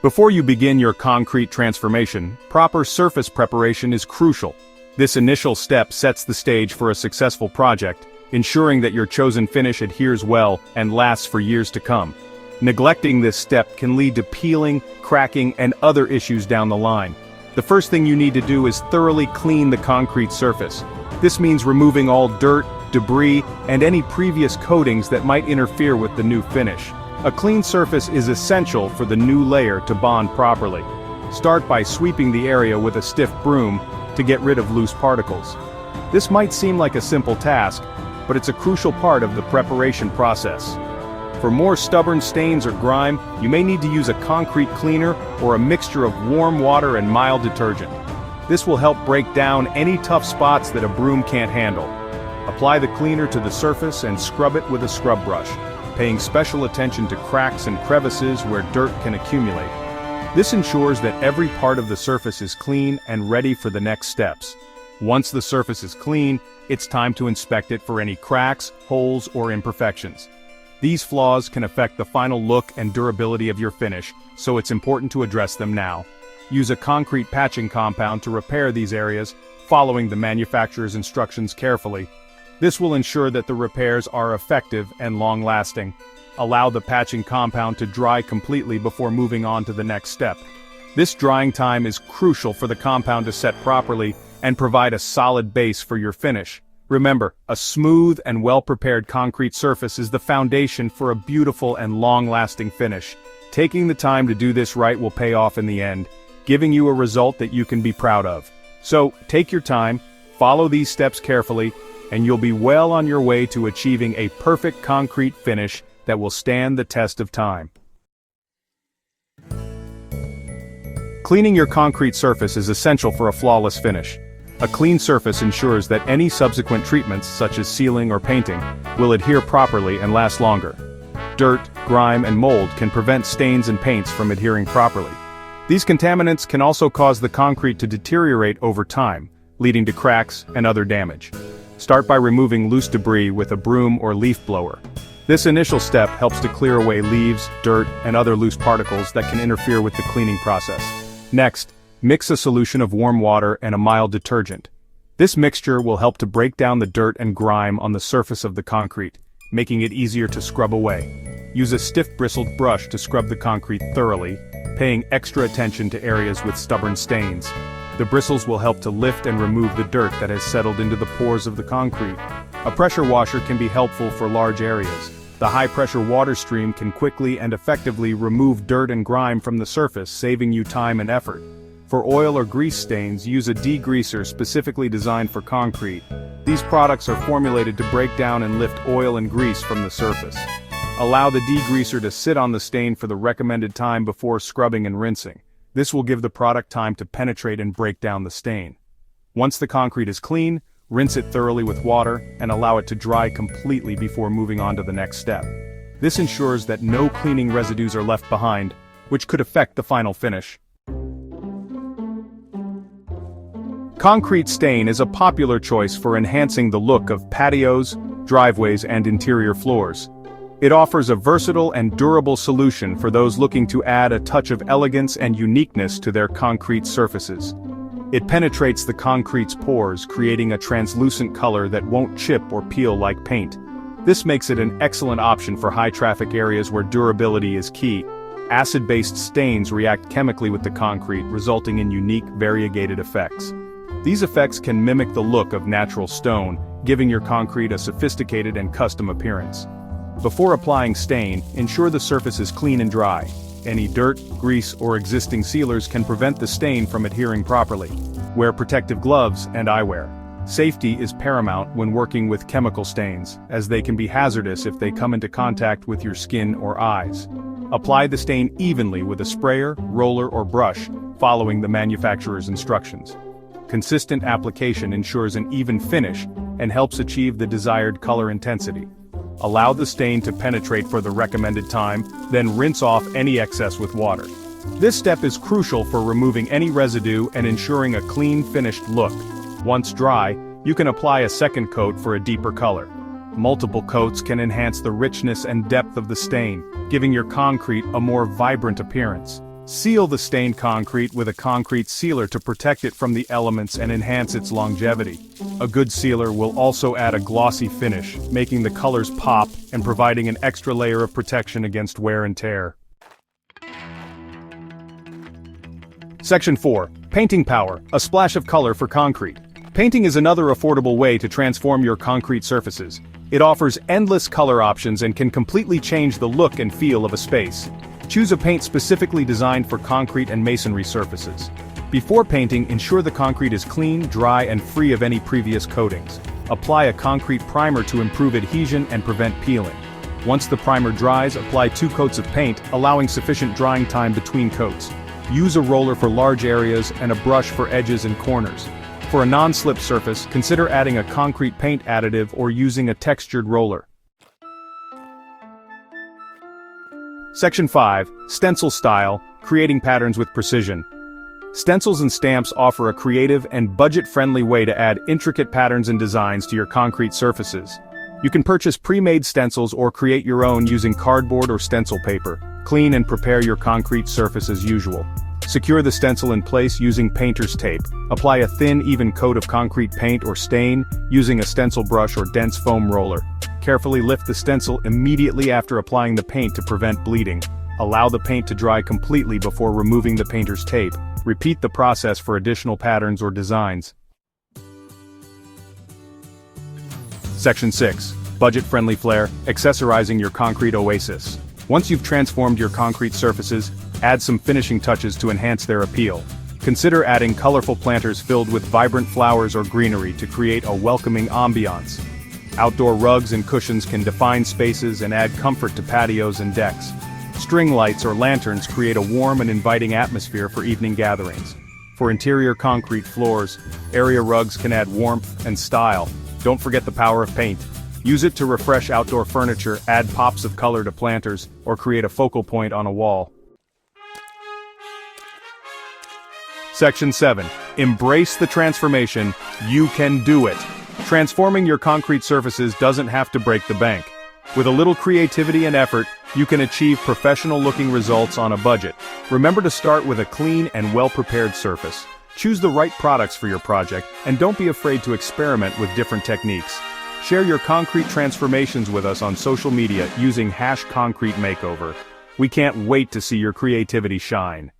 Before you begin your concrete transformation, proper surface preparation is crucial. This initial step sets the stage for a successful project, ensuring that your chosen finish adheres well and lasts for years to come. Neglecting this step can lead to peeling, cracking, and other issues down the line. The first thing you need to do is thoroughly clean the concrete surface. This means removing all dirt, debris, and any previous coatings that might interfere with the new finish. A clean surface is essential for the new layer to bond properly. Start by sweeping the area with a stiff broom to get rid of loose particles. This might seem like a simple task, but it's a crucial part of the preparation process. For more stubborn stains or grime, you may need to use a concrete cleaner or a mixture of warm water and mild detergent. This will help break down any tough spots that a broom can't handle. Apply the cleaner to the surface and scrub it with a scrub brush, paying special attention to cracks and crevices where dirt can accumulate. This ensures that every part of the surface is clean and ready for the next steps. Once the surface is clean, it's time to inspect it for any cracks, holes, or imperfections. These flaws can affect the final look and durability of your finish, so it's important to address them now. Use a concrete patching compound to repair these areas, following the manufacturer's instructions carefully. This will ensure that the repairs are effective and long-lasting. Allow the patching compound to dry completely before moving on to the next step. This drying time is crucial for the compound to set properly and provide a solid base for your finish. Remember, a smooth and well-prepared concrete surface is the foundation for a beautiful and long-lasting finish. Taking the time to do this right will pay off in the end, giving you a result that you can be proud of. So, take your time, follow these steps carefully, and you'll be well on your way to achieving a perfect concrete finish that will stand the test of time. Cleaning your concrete surface is essential for a flawless finish. A clean surface ensures that any subsequent treatments, such as sealing or painting, will adhere properly and last longer. Dirt, grime, and mold can prevent stains and paints from adhering properly. These contaminants can also cause the concrete to deteriorate over time, leading to cracks and other damage. Start by removing loose debris with a broom or leaf blower. This initial step helps to clear away leaves, dirt, and other loose particles that can interfere with the cleaning process. Next, mix a solution of warm water and a mild detergent. This mixture will help to break down the dirt and grime on the surface of the concrete, making it easier to scrub away. Use a stiff bristled brush to scrub the concrete thoroughly, paying extra attention to areas with stubborn stains. The bristles will help to lift and remove the dirt that has settled into the pores of the concrete. A pressure washer can be helpful for large areas. The high-pressure water stream can quickly and effectively remove dirt and grime from the surface, saving you time and effort. For oil or grease stains, use a degreaser specifically designed for concrete. These products are formulated to break down and lift oil and grease from the surface. Allow the degreaser to sit on the stain for the recommended time before scrubbing and rinsing. This will give the product time to penetrate and break down the stain. Once the concrete is clean, rinse it thoroughly with water and allow it to dry completely before moving on to the next step. This ensures that no cleaning residues are left behind, which could affect the final finish. Concrete stain is a popular choice for enhancing the look of patios, driveways, and interior floors. It offers a versatile and durable solution for those looking to add a touch of elegance and uniqueness to their concrete surfaces. It penetrates the concrete's pores, creating a translucent color that won't chip or peel like paint. This makes it an excellent option for high-traffic areas where durability is key. Acid-based stains react chemically with the concrete, resulting in unique, variegated effects. These effects can mimic the look of natural stone, giving your concrete a sophisticated and custom appearance. Before applying stain, ensure the surface is clean and dry. Any dirt, grease, or existing sealers can prevent the stain from adhering properly. Wear protective gloves and eyewear. Safety is paramount when working with chemical stains, as they can be hazardous if they come into contact with your skin or eyes. Apply the stain evenly with a sprayer, roller, or brush, following the manufacturer's instructions. Consistent application ensures an even finish and helps achieve the desired color intensity. Allow the stain to penetrate for the recommended time, then rinse off any excess with water. This step is crucial for removing any residue and ensuring a clean, finished look. Once dry, you can apply a second coat for a deeper color. Multiple coats can enhance the richness and depth of the stain, giving your concrete a more vibrant appearance. Seal the stained concrete with a concrete sealer to protect it from the elements and enhance its longevity. A good sealer will also add a glossy finish, making the colors pop and providing an extra layer of protection against wear and tear. Section 4. Painting power, a splash of color for concrete. Painting is another affordable way to transform your concrete surfaces. It offers endless color options and can completely change the look and feel of a space. Choose a paint specifically designed for concrete and masonry surfaces. Before painting, ensure the concrete is clean, dry, and free of any previous coatings. Apply a concrete primer to improve adhesion and prevent peeling. Once the primer dries, apply 2 coats of paint, allowing sufficient drying time between coats. Use a roller for large areas and a brush for edges and corners. For a non-slip surface, consider adding a concrete paint additive or using a textured roller. Section 5. Stencil style, creating patterns with precision. Stencils and stamps offer a creative and budget-friendly way to add intricate patterns and designs to your concrete surfaces. You can purchase pre-made stencils or create your own using cardboard or stencil paper. Clean and prepare your concrete surface as usual. Secure the stencil in place using painter's tape. Apply a thin, even coat of concrete paint or stain using a stencil brush or dense foam roller. Carefully lift the stencil immediately after applying the paint to prevent bleeding. Allow the paint to dry completely before removing the painter's tape. Repeat the process for additional patterns or designs. Section 6. Budget-friendly flair, accessorizing your concrete oasis. Once you've transformed your concrete surfaces, add some finishing touches to enhance their appeal. Consider adding colorful planters filled with vibrant flowers or greenery to create a welcoming ambiance. Outdoor rugs and cushions can define spaces and add comfort to patios and decks. String lights or lanterns create a warm and inviting atmosphere for evening gatherings. For interior concrete floors, area rugs can add warmth and style. Don't forget the power of paint. Use it to refresh outdoor furniture, add pops of color to planters, or create a focal point on a wall. Section 7. Embrace the transformation. You can do it. Transforming your concrete surfaces doesn't have to break the bank. With a little creativity and effort, you can achieve professional-looking results on a budget. Remember to start with a clean and well-prepared surface. Choose the right products for your project, and don't be afraid to experiment with different techniques. Share your concrete transformations with us on social media using #ConcreteMakeover. We can't wait to see your creativity shine.